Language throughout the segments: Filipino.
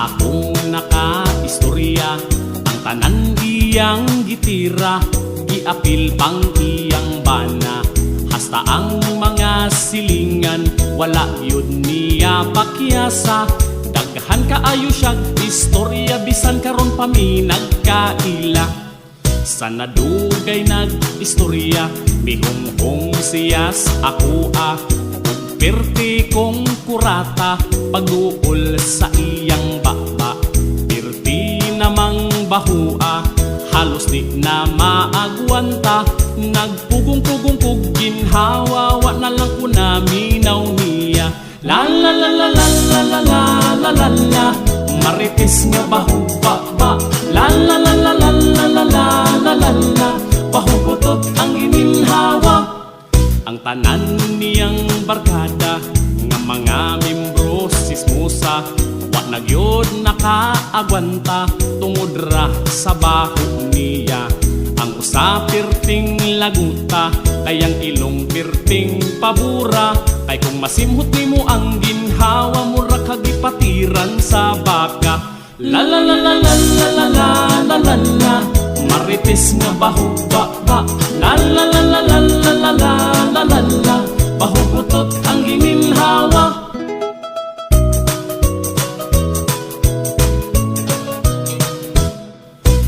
akong nakaistorya, ang tanan iyang gitira, giapil pang iyang bana. Hasta ang mga silingan, wala yun niya pakyasa. Daghan kaayo siyag istorya, bisan karon pa mi nagkaila. Sa nadugay nag-istorya, mihunghong siyas ako perti kong kurata, pag-uol sa iyang baba. Perti namang bahua, halos di na maagwanta. Nagpugong-pugong kog ginhawa, wa na lang ko na minaw niya. La la la la la la la la la la la, marites nga bahubaba. La la la la la la la la la la la, bahubutot ang ininhawa. Ang tanan niyang barkada, nga mga membro sismusa, wa na gyud nakaagwanta, tungod ra sa baho niya. Ang usa pirting laguta, kayang ilong pirting pabura. Kay kung masimhot nimo ang ginhawa, mura kagipatiran sa baka. La la la la la la la la la la la, marites nga bahubaba. La la la la la la la la la la la, bahubutot ang gininhawa.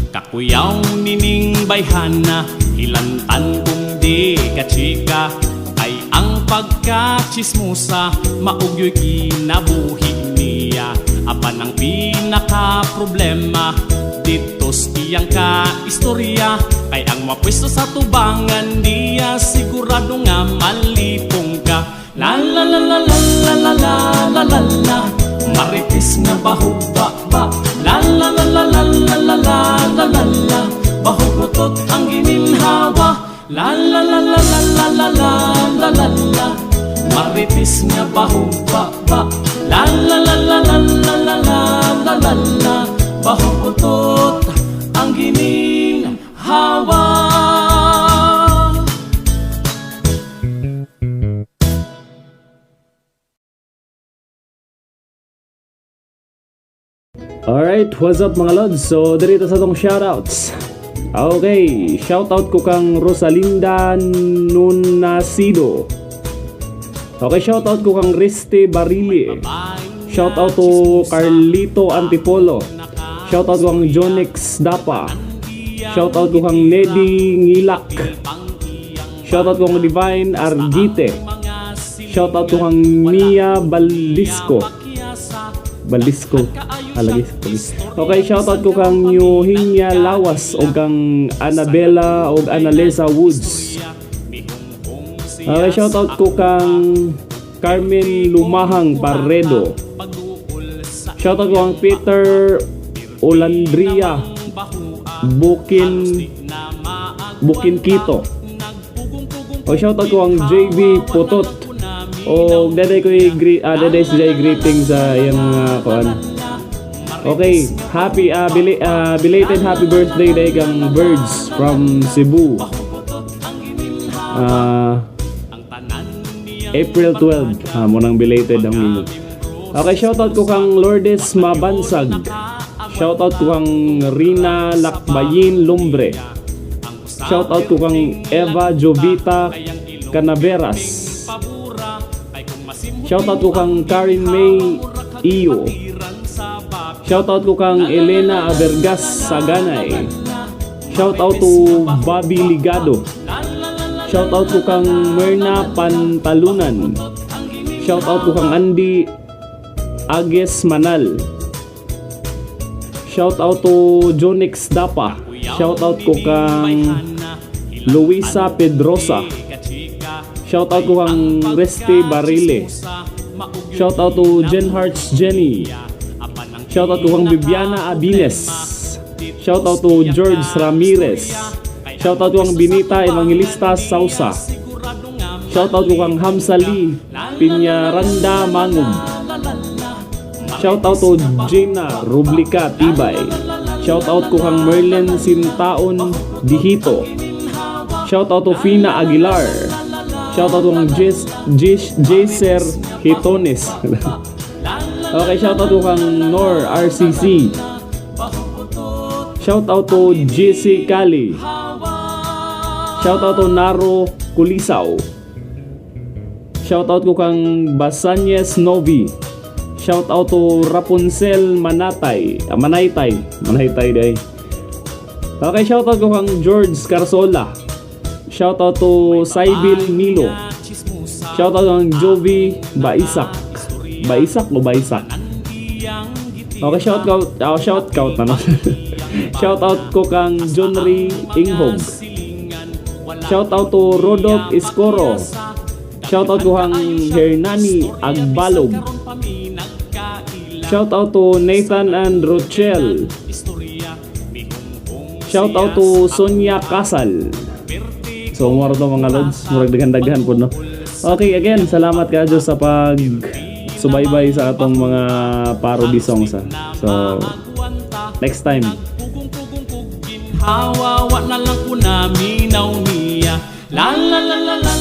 Kakuyaw nining bayhana, hilantan kung di kachika. Ay ang pagkachismusa, maugyo'y kinabuhi niya. Apan ang pinaka-problema, ditos iyang ka-istorya. Kay ang mapwesto sa tubangan niya, sigurado nga malipong ka. La la la la la la la la la la la, marites nga bahubaba. La la la la la la la la la la la, bahubutot ang gininhawa. La la la la la la la la la la la, marites nga bahubaba. La la la la la la la la la la la, bahubutot ang gininhawa. Alright, what's up mga lods? So, dito sa tong shoutouts. Okay, shoutout ko kang Rosalinda Nunasido. Okay, shoutout ko kang Riste Barili. Shoutout to Carlito Antipolo. Shoutout ko kang Jonix Dapa. Shoutout ko kang Nedy Ngilak. Shoutout ko kang Divine Argite. Shoutout ko kang Mia Balisco. Okay, shoutout ko kang Yuhinya Lawas o kang Annabella o Annalisa Woods. Okay, shoutout ko kang Carmen Lumahang Parredo. Shoutout ko kang Peter Olandria Bukin Quito. O shoutout ko kang JB Potot. O daday ko daday siya greeting sa iyang kuan. Okay, belated happy birthday day kang Birds from Cebu. April 12, mo nang belated ang inyo. Okay, shoutout ko kang Lourdes Mabansag. Shoutout ko kang Rina Lakbayin Lumbre. Shoutout ko kang Eva Jovita Canaveras. Shoutout ko kang Karin May Iyo. Shoutout ko kang Elena Avergas Saganay. Shoutout to Bobby Ligado. Shoutout ko kang Myrna Pantalunan. Shoutout ko kang Andy Ages Manal. Shoutout to Jonix Dapa. Shoutout ko kang Luisa Pedrosa. Shoutout ko kang Reste Barile. Shoutout to Jen Hearts Jenny. Shoutout ko kang Bibiana Abines. Shoutout to George Ramirez. Shoutout ko kang Binita Evangelista Sausa. Shoutout ko kang Hamza Lee Piñaranda Mangub. Shoutout to Gina Rublica Tibay. Shoutout ko kang Merlin Sintaon Dihito. Shoutout to Fina Aguilar. Shoutout ko kang Jaser Hitones. Okay, shoutout ko kang Nor RCC. Shoutout to JC Kali. Shoutout to Naro Kulisaw. Shoutout ko kang Basanyes Novi. Shoutout to Rapunzel Manaytay day. Okay, shoutout ko kang George Carsola. Shoutout to Saibil Milo. Shoutout kang Jovi Baisak. Baisak o Baisak? Okay, shoutout na. Shoutout ko kang Jonry Inghog. Shoutout to Rodok Iskoro. Shoutout ko kang Hernani Agbalog. Shoutout to Nathan and Rochelle. Shoutout to Sonia Kasal. So moro to mga lods, murag daghan-daghan po no. Okay, again, salamat ka Diyos sa pag subaybay sa atong mga parody songs ha. So next time. Hawawa na lang ko na minaw niya. La la la la la